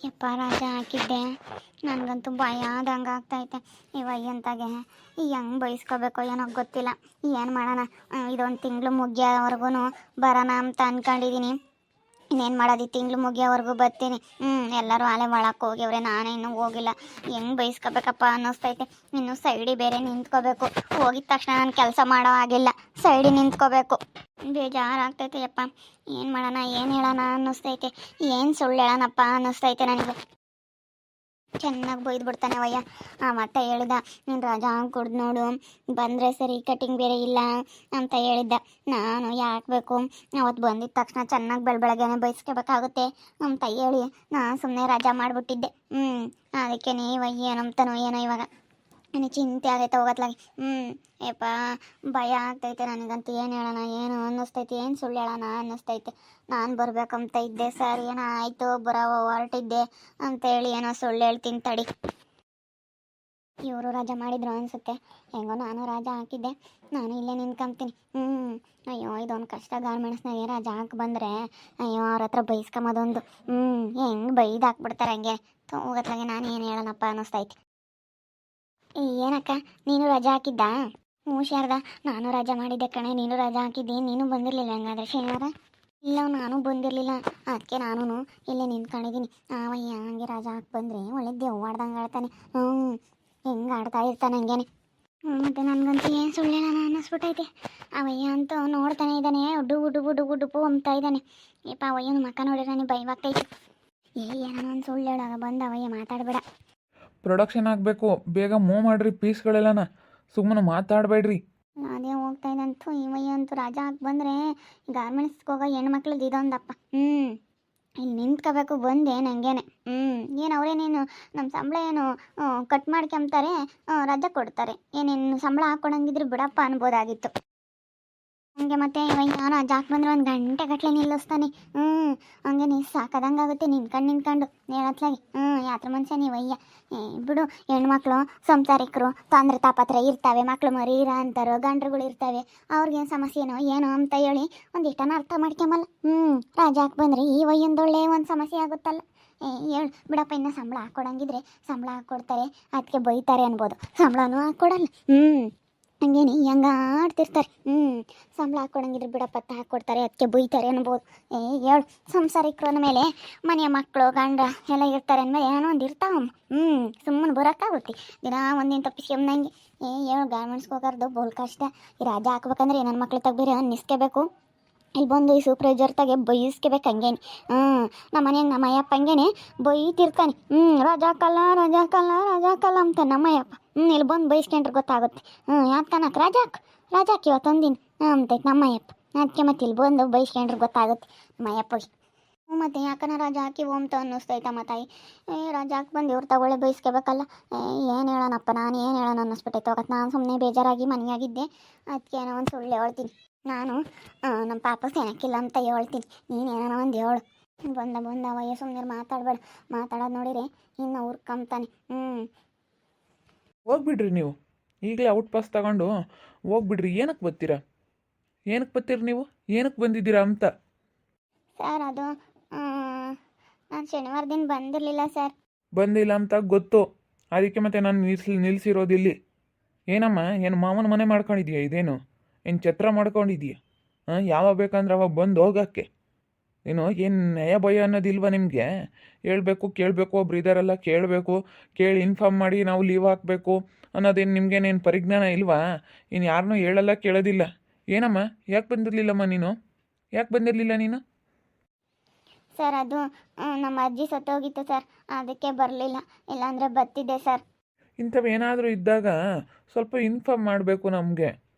ಯಪ್ಪ ರಾಜ ಹಾಕಿದ್ದೆ, ನನಗಂತೂ ಭಯ ಆದಂಗೆ ಆಗ್ತೈತೆ. ಎಂತಾಗೆ ಹೆಂಗೆ ಬಯಸ್ಕೋಬೇಕೋ ಏನೋ ಗೊತ್ತಿಲ್ಲ. ಏನು ಮಾಡೋಣ, ಇದೊಂದು ತಿಂಗಳು ಮುಗಿಯೋವರೆಗೂ ಬರೋಣ ಅಂತ ಅಂದ್ಕೊಂಡಿದ್ದೀನಿ. ಇನ್ನೇನು ಮಾಡೋದು, ಈ ತಿಂಗಳು ಮುಗಿಯೋವರೆಗೂ ಬರ್ತೀನಿ. ಎಲ್ಲರೂ ಆಲೆ ಒಳಕ್ಕೆ ಹೋಗ್ಯವ್ರೆ, ನಾನೇ ಇನ್ನೂ ಹೋಗಿಲ್ಲ. ಹೆಂಗೆ ಬಯಸ್ಕೋಬೇಕಪ್ಪ ಅನ್ನಿಸ್ತೈತೆ. ಇನ್ನು ಸೈಡಿ ಬೇರೆ ನಿಂತ್ಕೋಬೇಕು. ಹೋಗಿದ ತಕ್ಷಣ ನಾನು ಕೆಲಸ ಮಾಡೋ ಆಗಿಲ್ಲ, ಸೈಡಿ ನಿಂತ್ಕೋಬೇಕು. ಬೇಜಾರಾಗ್ತೈತೆ ಯಪ್ಪ. ಏನು ಮಾಡೋಣ, ಏನು ಹೇಳೋಣ ಅನ್ನಿಸ್ತೈತೆ, ಏನು ಸುಳ್ಳು ಹೇಳೋಣಪ್ಪ ಅನ್ನಿಸ್ತೈತೆ ನನಗೆ. ಚೆನ್ನಾಗಿ ಬೈದ್ಬಿಡ್ತಾನೆ ಅವಯ್ಯ. ಮತ್ತೆ ಹೇಳಿದ, ನೀನು ರಜಾ ಕುಡ್ದು ನೋಡು, ಬಂದರೆ ಸರಿ, ಕಟಿಂಗ್ ಬೇರೆ ಇಲ್ಲ ಅಂತ ಹೇಳಿದ್ದ. ನಾನು ಯಾಕೆ ಬೇಕು, ಅವತ್ತು ಬಂದಿದ್ದ ತಕ್ಷಣ ಚೆನ್ನಾಗಿ ಬೆಳಗ್ಗೆನೆ ಬೈಸ್ಕೋಬೇಕಾಗುತ್ತೆ ಅಂತ ಹೇಳಿ ನಾನು ಸುಮ್ಮನೆ ರಜಾ ಮಾಡಿಬಿಟ್ಟಿದ್ದೆ. ಅದಕ್ಕೆ ನೀವಯ್ಯ ಏನಂತನೋ ಏನೋ ಇವಾಗ ನನಗೆ ಚಿಂತೆ ಆಗೈತೆ ಹೋಗತ್ಲಾಗಿ. ಯಪ್ಪ ಭಯ ಆಗ್ತೈತೆ ನನಗಂತೂ. ಏನು ಹೇಳೋಣ ಏನು ಅನ್ನಿಸ್ತೈತೆ, ಏನು ಸುಳ್ಳು ಹೇಳೋಣ ಅನ್ನಿಸ್ತೈತೆ. ನಾನು ಬರ್ಬೇಕಂತ ಇದ್ದೆ ಸರ್, ಏನೋ ಆಯಿತು ಬರೋ ಹೊರಟಿದ್ದೆ ಅಂತೇಳಿ ಏನೋ ಸುಳ್ಳು ಹೇಳ್ತೀನಿ ತಡಿ. ಇವರು ರಜಾ ಮಾಡಿದ್ರು ಅನಿಸುತ್ತೆ. ಹೆಂಗೋ ನಾನು ರಜಾ ಹಾಕಿದ್ದೆ, ನಾನು ಇಲ್ಲೇ ನಿಂತ್ಕೊಂತೀನಿ. ಅಯ್ಯೋ ಇದೊಂದು ಕಷ್ಟ. ಗಾರ್ಮೆಂಟ್ಸ್ನಾಗೆ ರಜಾ ಹಾಕಿ ಬಂದರೆ ಅಯ್ಯೋ ಅವ್ರ ಹತ್ರ ಬೈಸ್ಕೊಂಬೋದೊಂದು. ಹೆಂಗೆ ಬೈದು ಹಾಕ್ಬಿಡ್ತಾರೆ ಹಂಗೆ. ಹೋಗತ್ಲಾಗೆ ನಾನು ಏನು ಹೇಳೋಣಪ್ಪ ಅನ್ನಿಸ್ತೈತೆ. ಏನಕ್ಕ ನೀನು ರಜಾ ಹಾಕಿದ್ದಾ? ಶಾರದಾ, ನಾನು ರಜಾ ಮಾಡಿದ್ದೆ ಕಣೆ, ನೀನು ರಜಾ ಹಾಕಿದ್ದಿ. ನೀನು ಬಂದಿರಲಿಲ್ಲ ಹಂಗಾದ್ರೆ ಶನಿವಾರ? ಇಲ್ಲ ನಾನು ಬಂದಿರಲಿಲ್ಲ, ಅದಕ್ಕೆ ನಾನು ಇಲ್ಲೇ ನಿಂತ್ಕೊಂಡಿದ್ದೀನಿ. ಅವಯ್ಯ ಹಂಗೆ ರಜಾ ಹಾಕಿ ಬಂದರೆ ಒಳ್ಳೆ ದೆವ್ವಾಡ್ದಂಗೆ ಆಡ್ತಾನೆ. ಹೆಂಗೆ ಆಡ್ತಾ ಇರ್ತಾನೆ ಹಂಗೇನೆ. ಮತ್ತು ನನಗಂತೂ ಏನು ಸುಳ್ಳಿಲ್ಲ ಅನ್ನಿಸ್ಬಿಟ್ಟೈತೆ. ಅವಯ್ಯ ಅಂತೂ ನೋಡ್ತಾನೆ ಇದ್ದಾನೆ, ಡುಬು ಅಂಬ್ತಾ ಇದ್ದಾನೆ. ಯಪ್ಪ ಅವಯ್ಯನ ಮಕ್ಕ ನೋಡಿದ್ರೆ ನನಗೆ ಭಯವಾಗ್ತೈತೆ. ಏನೋ ಒಂದು ಸುಳ್ಳು ಹೇಳಾಗ ಬಂದು ಅವಯ್ಯ ಮಾತಾಡಬೇಡ. ಪ್ರೊಡಕ್ಷನ್ ಆಗಬೇಕು, ಬೇಗ ಮೂವ್ ಮಾಡಿರಿ ಪೀಸ್ಗಳೆಲ್ಲನ, ಸುಮ್ಮನೆ ಮಾತಾಡಬೇಡ್ರಿ. ಅದೇ ಹೋಗ್ತಾ ಇದ್ದಂತೂ ಇವಯ್ಯ ಅಂತೂ ರಜಾ ಹಾಕಿ ಬಂದರೆ ಗಾರ್ಮೆಂಟ್ಸ್ಗೆ ಹೋಗೋ ಹೆಣ್ಮಕ್ಳದ್ದು ಇದೊಂದಪ್ಪ. ಇಲ್ಲಿ ನಿಂತ್ಕೋಬೇಕು ಬಂದೆ ನನಗೇನೆ. ಏನು ಅವರೇನೇನು ನಮ್ಮ ಸಂಬಳ ಏನು ಕಟ್ ಮಾಡ್ಕೊಂತಾರೆ, ರಜಾ ಕೊಡ್ತಾರೆ. ಏನೇನು ಸಂಬಳ ಹಾಕ್ಕೊಡಂಗಿದ್ರು ಬಿಡಪ್ಪ ಅನ್ಬೋದಾಗಿತ್ತು. ಹಂಗೆ ಮತ್ತೆ ನಾನು ರಜಾ ಹಾಕಿ ಬಂದರೆ ಒಂದು ಗಂಟೆ ಗಟ್ಟಲೆ ನಿಲ್ಲಿಸ್ತಾನೆ. ಹಂಗೆ ನೀ ಸಾಕದಂಗೆ ಆಗುತ್ತೆ ನಿಂತ್ಕೊಂಡು ಹೇಳತ್ಲಾಗಿ. ಯಾತ್ರ ಮನುಷ್ಯ ನೀವಯ್ಯ. ಬಿಡು, ಹೆಣ್ಮಕ್ಳು ಸಂಸಾರಿಕರು ತೊಂದರೆ ತಾಪತ್ರ ಇರ್ತವೆ, ಮಕ್ಳು ಮರಿ ಇರ ಅಂತಾರೋ ಗಂಡ್ರುಗಳು ಇರ್ತವೆ, ಅವ್ರಿಗೇನು ಸಮಸ್ಯೆನೋ ಏನೋ ಅಂತ ಹೇಳಿ ಒಂದಿಷ್ಟನ ಅರ್ಥ ಮಾಡ್ಕೊಂಬಲ್ಲ. ರಜಾ ಹಾಕಿ ಬಂದರೆ ಈ ವಯ್ಯಂದೊಳ್ಳೆ ಒಂದು ಸಮಸ್ಯೆ ಆಗುತ್ತಲ್ಲ. ಹೇಳು ಬಿಡಪ್ಪ, ಇನ್ನು ಸಂಬಳ ಹಾಕ್ಕೊಡಂಗಿದ್ರೆ ಸಂಬಳ ಹಾಕ್ಕೊಡ್ತಾರೆ, ಅದಕ್ಕೆ ಬೈತಾರೆ ಅನ್ಬೋದು. ಸಂಬಳನೂ ಹಾಕ್ಕೊಡಲ್ಲ. ಹಂಗೇನೆ ಹೆಂಗೆ ಆಡ್ತಿರ್ತಾರೆ. ಸಂಬಳ ಹಾಕ್ಕೊಡಂಗಿದ್ರೆ ಬಿಡಪ್ಪ ಹಾಕ್ಕೊಡ್ತಾರೆ, ಅದಕ್ಕೆ ಬೈತಾರೆ ಅನ್ಬೋದು. ಹೇಳು, ಸಂಸಾರಿಕರ ಮೇಲೆ ಮನೆಯ ಮಕ್ಕಳು ಗಂಡ ಎಲ್ಲ ಇರ್ತಾರೆ ಅಂದಮೇಲೆ ಏನೋ ಒಂದು ಇರ್ತಾವಮ್ಮ. ಸುಮ್ಮನೆ ಬರೋಕ್ಕಾಗುತ್ತೆ ದಿನ ಒಂದಿನ ತಪ್ಪಿಸ್ಕೊಂಬಂಗೆ. ಹೇಳು, ಗಾರ್ಮೆಂಟ್ಸ್ಗೆ ಹೋಗೋದು ಬೋಲ್ ಕಷ್ಟ. ಈ ರಜಾ ಹಾಕ್ಬೇಕಂದ್ರೆ ನನ್ನ ಮಕ್ಳು ತಗ್ಬೇರೆ ಅನ್ನಿಸ್ಕೋಬೇಕು. ಇಲ್ಲಿ ಬಂದು ಈ ಸೂಪ್ರೈಸರ್ ತಾಗೆ ಬೈಸ್ಕೋಬೇಕು ಹಂಗೇನೆ. ನಮ್ಮ ಮನೆಯಾಗ ನಮ್ಮ ಅಯ್ಯಪ್ಪ ಹಂಗೇನೆ ಬೈತಿರ್ತಾನೆ. ರಜಾ ಹಾಕಲ್ಲ ಅಂತ ನಮ್ಮ ಅಯ್ಯಪ್ಪ. ಇಲ್ಲಿ ಬಂದು ಬೈಸ್ಕೊಂಡ್ರೆ ಗೊತ್ತಾಗುತ್ತೆ. ಯಾಕನಕ್ಕೆ ರಜಾಕ್ ಇವತ್ತೊಂದಿನ ಅಂತೈತೆ ನಮ್ಮ ಅಯ್ಯಪ್ಪ. ಅದಕ್ಕೆ ಮತ್ತೆ ಇಲ್ಲಿ ಬಂದು ಬೈಸ್ಕೊಂಡ್ರೆ ಗೊತ್ತಾಗುತ್ತೆ ನಮ್ಮ ಅಯ್ಯಪ್ಪಗೆ. ಮತ್ತು ಯಾಕನ ರಜಾ ಹಾಕಿ ಹೋಮ್ತ ಅನ್ನಿಸ್ತೈತಮ್ಮ ತಾಯಿ. ರಜಾ ಹಾಕಿ ಬಂದು ಇವ್ರು ತಗೊಳ್ಳೆ ಬೈಸ್ಕೋಬೇಕಲ್ಲ. ಏನು ಹೇಳೋಣಪ್ಪ, ನಾನು ಏನು ಹೇಳೋಣ ಅನ್ನಿಸ್ಬಿಟ್ಟೈತೆ ಹೋಗತ್ತೆ. ನಾನು ಸುಮ್ಮನೆ ಬೇಜಾರಾಗಿ ಮನೆಯಾಗಿದ್ದೆ, ಅದಕ್ಕೆ ಏನೋ ಒಂದು ಸುಳ್ಳು ಹೇಳ್ತೀನಿ. ನಾನು ನಮ್ಮ ಪಾಪ ಸೆನಕ್ಕಿಲ್ಲ ಅಂತ ಹೇಳ್ತೀನಿ, ನೀನೇನೋ ಒಂದು ಹೇಳು. ಬಂದ ಅವಯ್ಯ ಸುಮ್ಮನೆ ಮಾತಾಡಬೇಡ. ಮಾತಾಡೋದು ನೋಡಿರಿ ಇನ್ನು ಹುರ್ಕೊಂತಾನೆ. ಹೋಗ್ಬಿಡ್ರಿ ನೀವು, ಈಗಲೇ ಔಟ್ ಪಾಸ್ ತಗೊಂಡು ಹೋಗ್ಬಿಡ್ರಿ. ಏನಕ್ಕೆ ಬರ್ತೀರಿ ನೀವು? ಏನಕ್ಕೆ ಬಂದಿದ್ದೀರಾ ಅಂತ? ಸರ್ ಅದು ನಾನು ಶನಿವಾರ ದಿನ ಬಂದಿರಲಿಲ್ಲ ಸರ್. ಬಂದಿಲ್ಲ ಅಂತ ಗೊತ್ತು, ಅದಕ್ಕೆ ಮತ್ತೆ ನಾನು ನಿಲ್ಲಿಸಿರೋದಿಲ್ಲಿ. ಏನಮ್ಮ, ಏನು ಮಾವನ ಮನೆ ಮಾಡ್ಕೊಂಡಿದ್ಯಾ? ಇದೇನು ಏನು ಛತ್ರ ಮಾಡ್ಕೊಂಡಿದ್ಯಾ? ಯಾವಾಗ ಬೇಕಂದ್ರೆ ಅವಾಗ ಬಂದು ಹೋಗೋಕ್ಕೆ. ಏನು ನಯ ಭಯ ಅನ್ನೋದಿಲ್ವ ನಿಮಗೆ? ಹೇಳ್ಬೇಕು ಕೇಳಬೇಕು, ಒಬ್ರು ಇದ್ದಾರಲ್ಲ ಕೇಳಬೇಕು, ಕೇಳಿ ಇನ್ಫಾರ್ಮ್ ಮಾಡಿ ನಾವು ಲೀವ್ ಹಾಕಬೇಕು ಅನ್ನೋದೇನು ನಿಮಗೇನೇನು ಪರಿಜ್ಞಾನ ಇಲ್ವಾ? ಇನ್ನು ಯಾರನ್ನೂ ಹೇಳಲ್ಲ ಕೇಳೋದಿಲ್ಲ. ಏನಮ್ಮ, ಯಾಕೆ ಬಂದಿರಲಿಲ್ಲಮ್ಮ ನೀನು? ನೀನು? ಸರ್ ಅದು ನಮ್ಮ ಅಜ್ಜಿ ಸತ್ತೋಗಿತ್ತು ಸರ್, ಅದಕ್ಕೆ ಬರಲಿಲ್ಲ. ಇಲ್ಲಾಂದರೆ ಬರ್ತಿದ್ದೆ ಸರ್. ಇಂಥವೇನಾದರೂ ಇದ್ದಾಗ ಸ್ವಲ್ಪ ಇನ್ಫಾರ್ಮ್ ಮಾಡಬೇಕು ನಮಗೆ.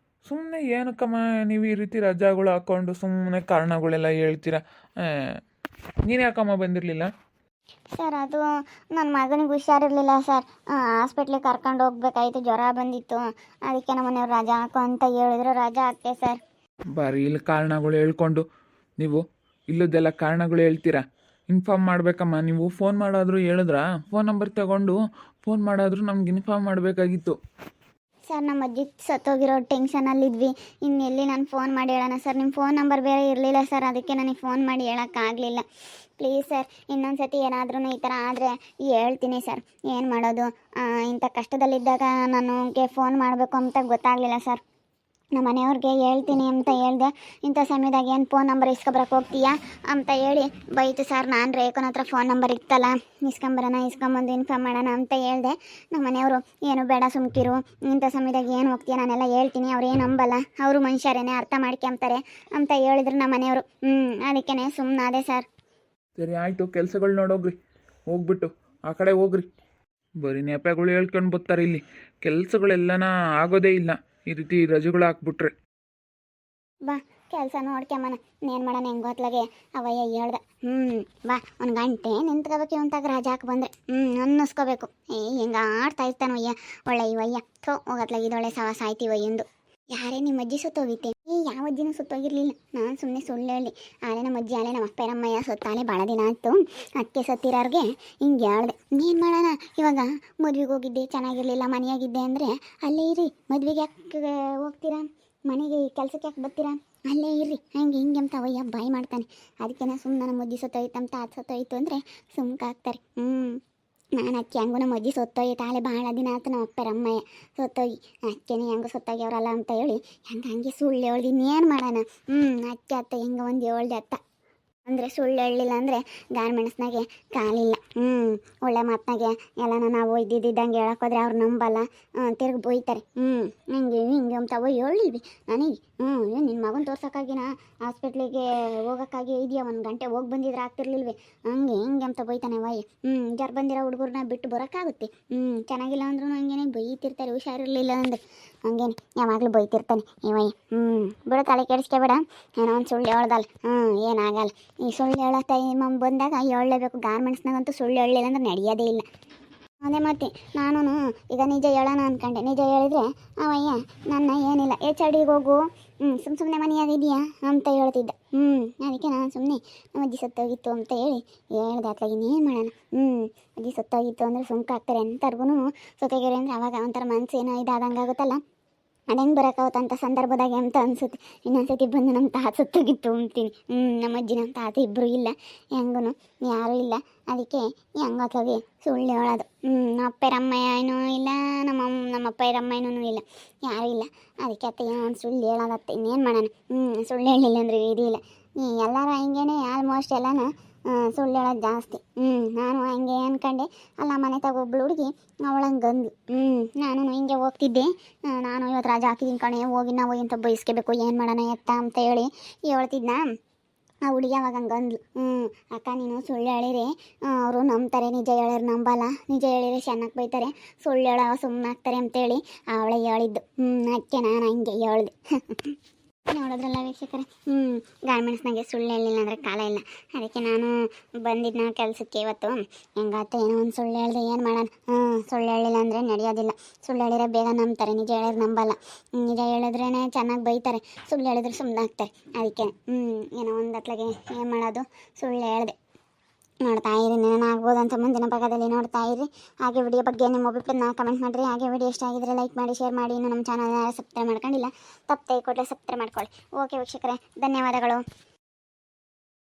ಸುಮ್ಮನೆ ಏನಕ್ಕಮ್ಮ ನೀವು ಈ ರೀತಿ ರಜಾಗಳು ಹಾಕ್ಕೊಂಡು ಸುಮ್ಮನೆ ಕಾರಣಗಳೆಲ್ಲ ಹೇಳ್ತೀರಾ? ನೀನು ಯಾಕಮ್ಮ ಬಂದಿರಲಿಲ್ಲ? ಸರ್ ಅದು ನನ್ನ ಮಗನಿಗೆ ಹುಷಾರಿರಲಿಲ್ಲ ಸರ್, ಹಾಸ್ಪಿಟ್ಲಿಗೆ ಕರ್ಕೊಂಡು ಹೋಗ್ಬೇಕಾಯ್ತು, ಜ್ವರ ಬಂದಿತ್ತು. ಅದಕ್ಕೆ ನಮ್ಮ ಮನೆಯವ್ರು ರಜಾ ಹಾಕು ಅಂತ ಹೇಳಿದ್ರು, ರಜಾ ಹಾಕ್ತೆ ಸರ್. ಬಾರಿ ಇಲ್ಲಿ ಕಾರಣಗಳು ಹೇಳ್ಕೊಂಡು ನೀವು ಇಲ್ಲದೆಲ್ಲ ಕಾರಣಗಳು ಹೇಳ್ತೀರಾ. ಇನ್ಫಾರ್ಮ್ ಮಾಡಬೇಕಮ್ಮ. ನೀವು ಫೋನ್ ಮಾಡೋದ್ರು ಹೇಳಿದ್ರಾ? ಫೋನ್ ನಂಬರ್ ತಗೊಂಡು ಫೋನ್ ಮಾಡೋದ್ರು ನಮ್ಗೆ ಇನ್ಫಾರ್ಮ್ ಮಾಡಬೇಕಾಗಿತ್ತು. ಸರ್ ನಮ್ಮ ಅಜ್ಜಿ ಸತ್ತೋಗಿರೋ ಟೆನ್ಷನಲ್ಲಿದ್ವಿ, ಇನ್ನೆಲ್ಲಿ ನಾನು ಫೋನ್ ಮಾಡಿ ಹೇಳೋಣ ಸರ್. ನಿಮ್ಮ ಫೋನ್ ನಂಬರ್ ಬೇರೆ ಇರಲಿಲ್ಲ ಸರ್, ಅದಕ್ಕೆ ನನಗೆ ಫೋನ್ ಮಾಡಿ ಹೇಳೋಕ್ಕಾಗಲಿಲ್ಲ. ಪ್ಲೀಸ್ ಸರ್, ಇನ್ನೊಂದು ಸತಿ ಏನಾದ್ರೂ ಈ ಥರ ಆದರೆ ಹೇಳ್ತೀನಿ ಸರ್. ಏನು ಮಾಡೋದು, ಇಂಥ ಕಷ್ಟದಲ್ಲಿದ್ದಾಗ ನನಗೆ ಫೋನ್ ಮಾಡಬೇಕು ಅಂತ ಗೊತ್ತಾಗಲಿಲ್ಲ ಸರ್. ನಮ್ಮ ಮನೆಯವ್ರಿಗೆ ಹೇಳ್ತೀನಿ ಅಂತ ಹೇಳಿದೆ. ಇಂಥ ಸಮಯದಾಗ ಏನು ಫೋನ್ ನಂಬರ್ ಇಸ್ಕೊಬರಕ್ಕೆ ಹೋಗ್ತೀಯಾ ಅಂತ ಹೇಳಿ ಬೈತು ಸರ್. ನಾನು ರೇಖನ ಹತ್ರ ಫೋನ್ ನಂಬರ್ ಇತ್ತಲ್ಲ, ಇಸ್ಕೊಂಬಂದು ಇನ್ಫಾರ್ಮ್ ಮಾಡೋಣ ಅಂತ ಹೇಳಿದೆ. ನಮ್ಮ ಮನೆಯವರು ಏನು ಬೇಡ ಸುಮ್ಕಿರು, ಇಂಥ ಸಮಯದಾಗ ಏನು ಹೋಗ್ತೀಯ, ನಾನೆಲ್ಲ ಹೇಳ್ತೀನಿ, ಅವ್ರು ಏನು ನಂಬಲ್ಲ, ಅವರು ಮನುಷ್ಯರೇನೆ, ಅರ್ಥ ಮಾಡ್ಕೊಂತಾರೆ ಅಂತ ಹೇಳಿದ್ರು ನಮ್ಮ ಮನೆಯವರು. ಅದಕ್ಕೇ ಸುಮ್ಮನಾದೆ ಸರ್. ಸರಿ ಆಯಿತು, ಕೆಲಸಗಳು ನೋಡೋಗ್ರಿ, ಹೋಗ್ಬಿಟ್ಟು ಆ ಕಡೆ ಹೋಗ್ರಿ. ಬರೀ ನೆಪಗಳು ಹೇಳ್ಕೊಂಡು ಬರ್ತಾರೆ ಇಲ್ಲಿ, ಕೆಲಸಗಳೆಲ್ಲನ ಆಗೋದೇ ಇಲ್ಲ ಈ ರೀತಿ ರಜೆಗಳು ಹಾಕ್ಬಿಟ್ರೆ. ಬಾ ಕೆಲಸ ನೋಡ್ಕೊಂಬನ, ಏನು ಮಾಡೋಣ, ಹೆಂಗೆ ಗೊತ್ಲಾಗೆ ಅವಯ್ಯ ಹೇಳ್ದೆ. ಬಾ ಒಂದು ಗಂಟೆ ನಿಂತ್ಕೋಬೇಕು ಇವಂತಾಗ ರಜೆ ಹಾಕಿ ಬಂದರೆ ಅನ್ನಿಸ್ಕೋಬೇಕು. ಹಿಂಗೆ ಆಡ್ತಾ ಇರ್ತಾನವಯ್ಯ, ಒಳ್ಳೆ ಇವಯ್ಯ ಹೋಗತ್ಲಾಗ ಇದೊಳ್ಳೆ ಸವಾಸ ಆಯ್ತೀವಯ್ಯಂದು. ಯಾರೇ ನಿಮ್ಮ ಅಜ್ಜಿ ಸುತ್ತೋಗಿತ್ತೆ? ಯಾವ ಅಜ್ಜಿನೂ ಸುತ್ತೋಗಿರಲಿಲ್ಲ, ನಾನು ಸುಮ್ಮನೆ ಸುಳ್ಳು ಹೇಳಿ. ಆಲೆ ನಮ್ಮ ಅಜ್ಜಿ, ಆಲೆ ನಮ್ಮ ಅಪ್ಪರಮ್ಮಯ್ಯ ಸೊತ್ತಾಲೆ ಭಾಳ ದಿನ ಆಯಿತು, ಅದಕ್ಕೆ ಸತ್ತಿರೋರಿಗೆ ಹಿಂಗೆ ಹೇಳ್ದೆ. ಏನು ಮಾಡೋಣ, ಇವಾಗ ಮದುವೆಗೆ ಹೋಗಿದ್ದೆ, ಚೆನ್ನಾಗಿರಲಿಲ್ಲ, ಮನೆಯಾಗಿದ್ದೆ ಅಂದರೆ ಅಲ್ಲೇ ಇರಿ, ಮದುವೆಗೆ ಯಾಕೆ ಹೋಗ್ತೀರಾ, ಮನೆಗೆ ಕೆಲ್ಸಕ್ಕೆ ಯಾಕೆ ಬರ್ತೀರಾ, ಅಲ್ಲೇ ಇರ್ರಿ, ಹಿಂಗೆ ಅಂತ ಅವಯ್ಯ ಬಾಯಿ ಮಾಡ್ತಾನೆ. ಅದಕ್ಕೆ ಸುಮ್ಮನೆ ನಮ್ಮ ಅಜ್ಜಿ ಸತ್ತೋಯ್ತು ಅಂತ ಅದು ಸತ್ತೋಯ್ತು ಅಂದರೆ ಸುಮ್ಕಾಗ್ತಾರೆ. ನಾನು ಅಕ್ಕಿ ಹೆಂಗೂ ನಮ್ಮ ಅಜ್ಜಿ ಸತ್ತೋಯ್ತು, ಆಲೆ ಭಾಳ ದಿನ ಆಯ್ತು, ನಮ್ಮ ಅಪ್ಪರಮ್ಮಯ್ಯ ಸತ್ತೋಗಿ, ಅಕ್ಕೇನೆ ಹೆಂಗೆ ಸತ್ತೋಗ್ಯವ್ರಲ್ಲ ಅಂತ ಹೇಳಿ ಹಂಗೆ ಸುಳ್ಳು ಹೇಳ್ದು. ಇನ್ನೇನು ಮಾಡೋಣ, ಅತ್ತೆ ಹೆಂಗೆ ಒಂದು ಹೇಳ್ದೆ ಅತ್ತ ಅಂದರೆ ಸುಳ್ಳು ಹೇಳಲಿಲ್ಲ ಅಂದರೆ ಗಾರ್ಮೆಂಟ್ಸ್ನಾಗೆ ಕಾಲಿಲ್ಲ. ಒಳ್ಳೆ ಮಾತನಾಗೆ ಎಲ್ಲನ ನಾವು ಇದ್ದಿದ್ದಂಗೆ ಹೇಳೋಕ್ಕೋದ್ರೆ ಅವ್ರು ನಂಬಲ್ಲ, ತಿರ್ಗಿ ಬೈತಾರೆ. ಹಿಂಗೆ ಅಂತ ಅವ ಹೇಳಿಲ್ವಿ ನನಗೆ. ಏನು ನಿನ್ನ ಮಗನ ತೋರ್ಸೋಕ್ಕಾಗಿನ ಹಾಸ್ಪಿಟ್ಲಿಗೆ ಹೋಗೋಕ್ಕಾಗಿ ಇದೆಯಾ, ಒಂದು ಗಂಟೆ ಹೋಗಿ ಬಂದಿದ್ರೆ ಆಗ್ತಿರ್ಲಿಲ್ವಿ, ಹಿಂಗೆ ಅಂತ ಬೈತಾನೆ ವಯ್ಯ. ಜರ್ ಬಂದಿರೋ ಹುಡುಗರನ್ನ ಬಿಟ್ಟು ಬರೋಕ್ಕಾಗುತ್ತೆ. ಚೆನ್ನಾಗಿಲ್ಲ ಅಂದ್ರೂ ಹಂಗೇನೆ ಬೈತಿರ್ತಾರೆ, ಹುಷಾರಿರಲಿಲ್ಲ ಅಂದರೆ ಹಂಗೇನೆ ಯಾವಾಗಲೂ ಬೈತಿರ್ತಾನೆ ಇವಯ್ಯ. ಬಿಡು, ತಲೆ ಕೆಡಿಸ್ಕೊಬೇಡ, ಏನೋ ಒಂದು ಸುಳ್ಳು ಹೇಳ್ದಲ್ಲ, ಏನಾಗಲ್ಲ. ಈ ಸುಳ್ಳು ಹೇಳೋ ಟೈಮ್ ಬಂದಾಗ ಹೇಳಲೇಬೇಕು. ಗಾರ್ಮೆಂಟ್ಸ್ನಾಗಂತೂ ಸುಳ್ಳು ಹೇಳಲಿಲ್ಲ ಅಂದ್ರೆ ನಡೆಯೋದೇ ಇಲ್ಲ. ಅದೇ ಮತ್ತೆ ನಾನು ಈಗ ನಿಜ ಹೇಳೋಣ ಅಂದ್ಕೊಂಡೆ. ನಿಜ ಹೇಳಿದ್ರೆ ಅವಯ್ಯ ನನ್ನ ಏನಿಲ್ಲ HR ಹೋಗು, ಸುಮ್ಮನೆ ಮನೆಯಾಗಿದೆಯಾ ಅಂತ ಹೇಳ್ತಿದ್ದ. ಅದಕ್ಕೆ ನಾನು ಸುಮ್ಮನೆ ನಮ್ಮ ಅಜ್ಜಿ ಸತ್ತೋಗಿತ್ತು ಅಂತ ಹೇಳಿ ಹೇಳ್ದೆ. ಅತ್ಲಾಗ ಇನ್ನೇನು ಮಾಡೋಣ, ಅಜ್ಜಿ ಸತ್ತೋಗಿತ್ತು ಅಂದರೆ ಸುಮ್ಕಾಗ್ತಾರೆ ಎಂಥರ್ಗೂ. ಸತ್ತೋಗ್ಯಾರೆ ಅಂದರೆ ಅವಾಗ ಒಂಥರ ಮನಸ್ಸು ಏನೋ ಇದಾದಂಗೆ ಆಗುತ್ತಲ್ಲ, ಅದು ಹೆಂಗೆ ಬರೋಕ್ಕಾಗುತ್ತಂಥ ಸಂದರ್ಭದಾಗ ಅಂತ ಅನಿಸುತ್ತೆ. ಇನ್ನೊಂದ್ಸತಿ ಬಂದು ನಮ್ಮ ತಾತ ಸತ್ತೋಗಿತ್ತು ಅಂತೀನಿ. ನಮ್ಮ ಅಜ್ಜಿ ನಮ್ಮ ತಾತ ಇಬ್ಬರು ಇಲ್ಲ, ಹೆಂಗೂ ಯಾರೂ ಇಲ್ಲ. ಅದಕ್ಕೆ ಹೆಂಗೋತ್ಲಾಗಿ ಸುಳ್ಳು ಹೇಳೋದು. ನಮ್ಮ ಅಪ್ಪರಮ್ಮಯ್ಯನೂ ಇಲ್ಲ, ನಮ್ಮ ಅಪ್ಪರಮ್ಮಯ್ಯನೂ ಇಲ್ಲ, ಯಾರೂ ಇಲ್ಲ. ಅದಕ್ಕೆ ಅತ್ತೆ ಏನೋ ಒಂದು ಸುಳ್ಳು ಹೇಳೋದತ್ತೆ, ಇನ್ನೇನು ಮಾಡೋಣ. ಸುಳ್ಳು ಹೇಳಿಲ್ಲ ಅಂದರೆ ವಿಧಿ ಇಲ್ಲ. ಎಲ್ಲರೂ ಹಿಂಗೇನೆ ಆಲ್ಮೋಸ್ಟ್ ಎಲ್ಲನೂ ಸುಳ್ಳು ಹೇಳೋದು ಜಾಸ್ತಿ. ನಾನು ಹಂಗೆ ಅಂದ್ಕೊಂಡೆ. ಅಲ್ಲ ಮನೆ ತಗೊಬ್ಳು ಹುಡುಗಿ ಅವಳಂಗೆ ಗಂದ್ಲು. ನಾನು ಹಿಂಗೆ ಹೋಗ್ತಿದ್ದೆ, ನಾನು ಇವತ್ತು ರಜೆ ಹಾಕಿದ್ದೀನಿ ಕಣೆ, ಹೋಗಿ ನಾವು ಅಂತ ಬಯಸ್ಕೋಬೇಕು, ಏನು ಮಾಡೋಣ ಎತ್ತ ಅಂತ ಹೇಳಿ ಹೇಳ್ತಿದ್ನ. ಆ ಹುಡುಗಿ ಅವಾಗ ಹಂಗೆ ಅಂದ್ಲು, ಅಕ್ಕ ನೀನು ಸುಳ್ಳು ಹೇಳಿರಿ ಅವರು ನಂಬ್ತಾರೆ, ನಿಜ ಹೇಳಿದ್ರೆ ನಂಬಲ್ಲ, ನಿಜ ಹೇಳಿದ್ರೆ ಚೆನ್ನಾಗಿ ಬೈತಾರೆ, ಸುಳ್ಳು ಹೇಳೋ ಸುಮ್ಮನಾಗ್ತಾರೆ ಅಂತೇಳಿ ಅವಳೇ ಹೇಳಿದ್ದು. ಅದಕ್ಕೆ ನಾನು ಹಂಗೆ ಹೇಳ್ದೆ. ನೋಡೋದ್ರಲ್ಲ ವೀಕ್ಷಕರೇ, ಗಾರ್ಮೆಂಟ್ಸ್ನಾಗೆ ಸುಳ್ಳು ಹೇಳಿಲ್ಲ ಅಂದರೆ ಕಾಲ ಇಲ್ಲ. ಅದಕ್ಕೆ ನಾನು ಬಂದಿದ್ನ ಕೆಲಸಕ್ಕೆ ಇವತ್ತು. ಹೆಂಗಾತ ಏನೋ ಒಂದು ಸುಳ್ಳು ಹೇಳಿದೆ, ಏನು ಮಾಡೋಣ. ಸುಳ್ಳು ಹೇಳಿಲ್ಲ ಅಂದರೆ ನಡೆಯೋದಿಲ್ಲ. ಸುಳ್ಳು ಹೇಳಿದ್ರೆ ಬೇಗ ನಂಬ್ತಾರೆ, ನಿಜ ಹೇಳಿದ್ರೆ ನಂಬಲ್ಲ. ನಿಜ ಹೇಳಿದ್ರೇ ಚೆನ್ನಾಗಿ ಬೈತಾರೆ, ಸುಳ್ಳು ಹೇಳಿದ್ರೆ ಸುಮ್ಮನೆ ಆಗ್ತಾರೆ. ಅದಕ್ಕೆ ಏನೋ ಒಂದು ಅತ್ಲಾಗೆ ಏನು ಮಾಡೋದು, ಸುಳ್ಳು ಹೇಳಿದೆ. ನೋಡ್ತಾ ಇರಿ, ನೆನನಾಗ್ಬೋದು ಅಂತ ಮುಂದಿನ ಭಾಗದಲ್ಲಿ ನೋಡ್ತಾ ಇರಿ. ಹಾಗೆ ವಿಡಿಯೋ ಬಗ್ಗೆ ನಿಮ್ಮ ಅಭಿಪ್ರಾಯನ ಕಮೆಂಟ್ ಮಾಡಿರಿ. ಹಾಗೆ ವಿಡಿಯೋ ಇಷ್ಟ ಆಗಿದ್ರೆ ಲೈಕ್ ಮಾಡಿ, ಶೇರ್ ಮಾಡಿ. ಇನ್ನು ನಮ್ಮ ಚಾನಲ್ನ ಸಬ್ಸ್ಕ್ರೈಬ್ ಮಾಡ್ಕೊಂಡಿಲ್ಲ, ತಪ್ಪದೆ ಕೊಟ್ಟರೆ ಸಬ್ಸ್ಕ್ರೈಬ್ ಮಾಡ್ಕೊಳ್ಳಿ. ಓಕೆ ವೀಕ್ಷಕರೇ, ಧನ್ಯವಾದಗಳು.